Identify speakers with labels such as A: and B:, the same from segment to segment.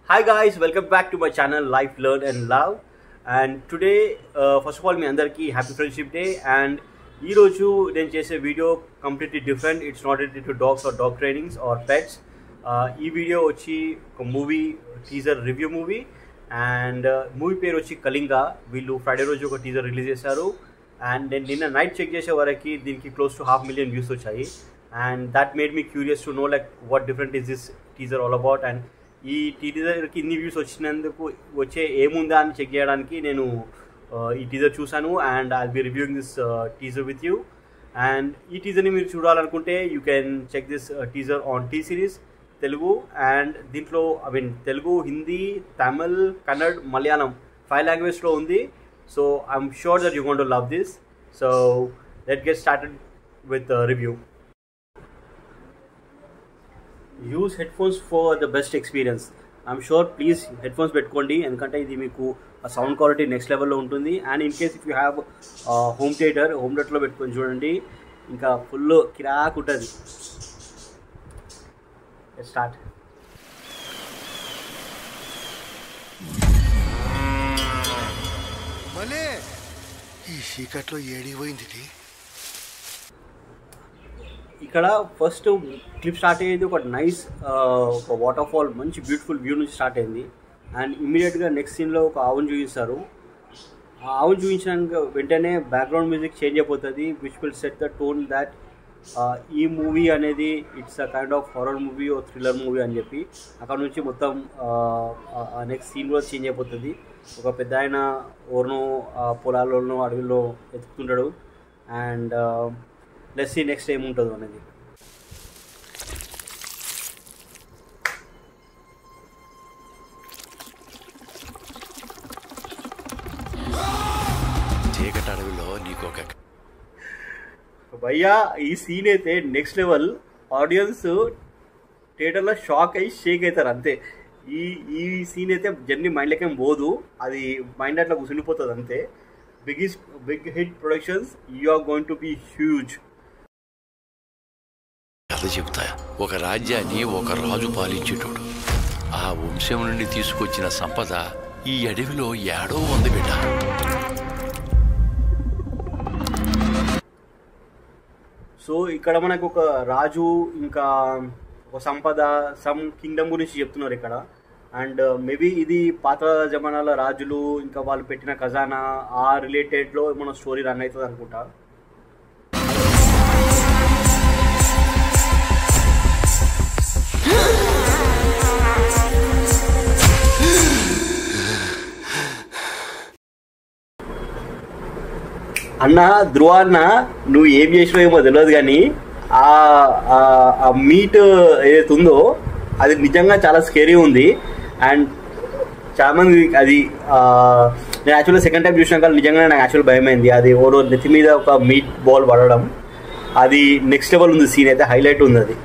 A: Hi guys, welcome back to my channel Life, Learn and Love. And today, first of all, మీ అందరికీ happy friendship day. And ఈరోజు నేను చేసే video completely different. It's not related to dogs or dog trainings or pets. ఈ video వచ్చి ఒక movie teaser review movie. And movie పేరు వచ్చి కళింగ. వీళ్ళు ఫ్రైడే రోజు ఒక టీజర్ రిలీజ్ చేశారు. అండ్ నేను నిన్న నైట్ చెక్ చేసే వరకు దీనికి క్లోజ్ టు 500,000 వ్యూస్ వచ్చాయి. And that made me curious to know like what different is this teaser all about. And ఈ టీజర్కి ఇన్ని వ్యూస్ వచ్చినందుకు వచ్చే ఏముందా అని చెక్ చేయడానికి నేను ఈ టీజర్ చూశాను. And I'll be reviewing this teaser with you. And ఈ టీజర్ని మీరు చూడాలనుకుంటే you can check this teaser on T Series Telugu. And దీంట్లో తెలుగు, హిందీ, తమిళ్, కన్నడ్, మలయాళం 5 లాంగ్వేజ్లో ఉంది. So I'm sure that you going to love this. So let's get started with review. Use headphones for the best experience. I'm sure please headphones పెట్టుకోండి, ఎందుకంటే ఇది మీకు sound quality next లెవెల్లో ఉంటుంది. And in case if you have home థియేటర్లో పెట్టుకొని చూడండి, ఇంకా ఫుల్ కిరాక్ ఉంటుంది. స్టార్ట్.
B: ఈ చీకట్లో ఏడిపోయింది.
A: ఇక్కడ ఫస్ట్ క్లిప్ స్టార్ట్ అయ్యేది ఒక నైస్ ఒక వాటర్ ఫాల్, మంచి బ్యూటిఫుల్ వ్యూ నుంచి స్టార్ట్ అయింది. అండ్ ఇమ్మీడియట్గా నెక్స్ట్ సీన్లో ఒక ఆవును చూపిస్తారు. ఆ ఆవును చూపించడానికి వెంటనే బ్యాక్గ్రౌండ్ మ్యూజిక్ చేంజ్ అయిపోతుంది, which will set the tone that ఈ మూవీ అనేది it's a kind of horror movie or thriller movie అని చెప్పి. అక్కడ నుంచి మొత్తం నెక్స్ట్ సీన్ కూడా చేంజ్ అయిపోతుంది. ఒక పెద్ద ఆయన ఓర్నో పొలాల్లోనో అడవిలో ఎత్తుకుంటాడు. అండ్ లెట్స్ సీ నెక్స్ట్ ఏముంటుందో అనేది.
B: చీకటి అడవిలో నీకు
A: భయ్యా ఈ సీన్ అయితే నెక్స్ట్ లెవెల్. ఆడియన్స్ థియేటర్లో షాక్ అయ్యి షేక్ అవుతారు అంతే. ఈ సీన్ అయితే జర్నీ మైండ్లోకేం పోదు, అది మైండ్ అట్లా కూర్చుండిపోతుంది అంతే. Big hit productions, you are going to be huge.
B: కథ చెబుతా. ఒక రాజ్యాన్ని ఒక రాజు పాలించేటోడు. ఆ వంశం నుండి తీసుకొచ్చిన సంపద ఈ అడవిలో ఏడో ఉంది బిడ్డ.
A: సో ఇక్కడ మనకు ఒక రాజు, ఇంకా ఒక సంపద, సమ్ కింగ్డమ్ గురించి చెప్తున్నారు ఇక్కడ. అండ్ మేబీ ఇది పాత జమానాల రాజులు, ఇంకా వాళ్ళు పెట్టిన ఖజానా ఆ రిలేటెడ్లో మన స్టోరీ రన్ అవుతుంది అనుకుంటా. అన్న ధ్రువ అన్న, నువ్వు ఏం చేసినావు ఏమో తెలియదు, కానీ ఆ మీట్ ఏదైతే ఉందో అది నిజంగా చాలా స్కేరీ ఉంది. అండ్ చాలా మంది అది నేను యాక్చువల్గా సెకండ్ టైం చూసినా కానీ నిజంగా నాకు యాక్చువల్ భయమైంది. అది ఓరో నెత్తి మీద ఒక మీట్ బాల్ పడడం, అది నెక్స్ట్ లెవెల్ ఉంది. సీన్ అయితే హైలైట్ ఉంది అది.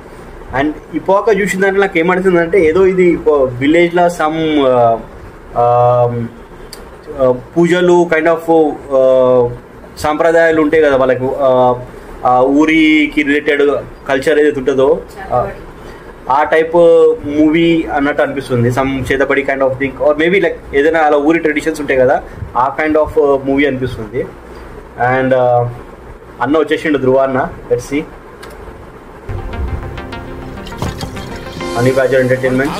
A: అండ్ ఇపోక చూసిన దాంట్లో నాకు ఏమడుతుందంటే ఏదో ఇది విలేజ్లో సమ్ పూజలు కైండ్ ఆఫ్ సాంప్రదాయాలు ఉంటాయి కదా వాళ్ళకు, ఊరికి రిలేటెడ్ కల్చర్ ఏదైతే ఉంటుందో ఆ టైప్ మూవీ అన్నట్టు అనిపిస్తుంది. సమ్ చేతబడి kind of thing, or maybe like ఏదైనా అలా ఊరి ట్రెడిషన్స్ ఉంటాయి కదా, ఆ కైండ్ ఆఫ్ మూవీ అనిపిస్తుంది. అండ్ అన్న వచ్చేసిండు ధ్రువ అన్న. Let's see. అన్ని బ్యాచర్ ఎంటర్టైన్మెంట్.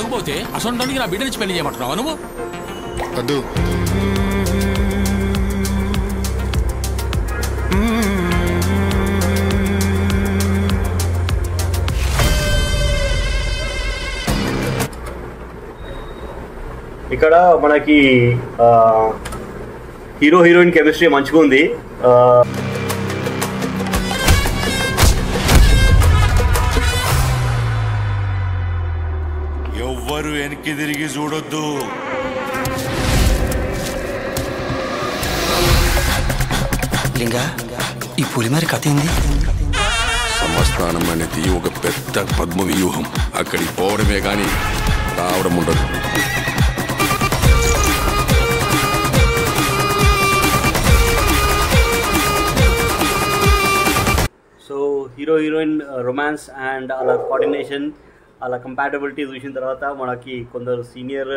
A: ఇక్కడ మనకి హీరో హీరోయిన్ కెమిస్ట్రీ మంచిగా ఉంది.
C: ఎవ్వరు వెనక్కి తిరిగి చూడొద్దు.
D: లింగా, ఈ పులిమారి కథ ఏంది?
E: సమస్థానం అనేది ఒక పెద్ద పద్మ వ్యూహం. అక్కడికి పోవడమే కానీ రావడం ఉండదు.
A: So hero heroine romance and అలా కోఆర్డినేషన్ అలా కంపాటబిలిటీ చూసిన తర్వాత మనకి కొందరు సీనియర్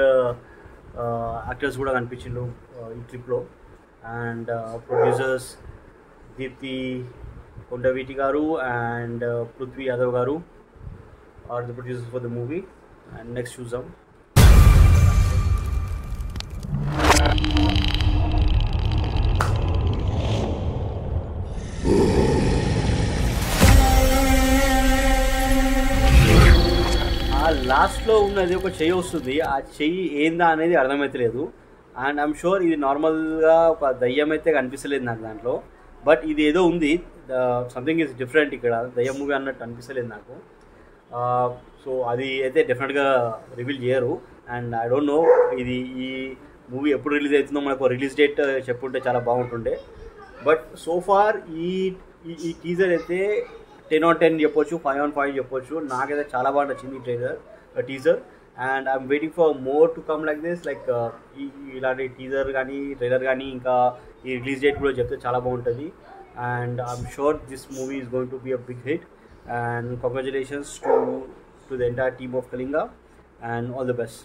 A: యాక్టర్స్ కూడా కనిపించిండు ఈ ట్రిప్లో. అండ్ ప్రొడ్యూసర్స్ దీప్తి కొండవీటి గారు అండ్ పృథ్వీ యాదవ్ గారు are the producers for the movie. And next చూద్దాం. లాస్ట్లో ఉన్నది ఒక చెయ్యి వస్తుంది, ఆ చెయ్యి ఏందా అనేది అర్థమవుతలేదు. అండ్ ఐఎమ్ షూర్ ఇది నార్మల్గా ఒక దయ్యం అయితే కనిపిస్తలేదు నాకు దాంట్లో, బట్ ఇది ఏదో ఉంది, సంథింగ్ ఈజ్ డిఫరెంట్. ఇక్కడ దయ్యం మూవీ అన్నట్టు అనిపిస్తలేదు నాకు. సో అది అయితే డెఫినెట్గా రివీల్ చేయరు. అండ్ ఐ డోంట్ నో ఇది ఈ మూవీ ఎప్పుడు రిలీజ్ అవుతుందో మనకు రిలీజ్ డేట్ చెప్పుంటే చాలా బాగుంటుండే. బట్ సో ఫార్ ఈ టీజర్ అయితే 10/10 చెప్పొచ్చు, 5/5 చెప్పొచ్చు. నాకైతే చాలా బాగా నచ్చింది teaser. And I'm waiting for more to come like this. Like ఇలాంటి టీజర్ కానీ ట్రైలర్ కానీ ఇంకా ఈ రిలీజ్ డేట్ కూడా చెప్తే చాలా బాగుంటుంది. And I'm sure this movie is going to be a big hit. And congratulations to the entire team of Kalinga and all the best.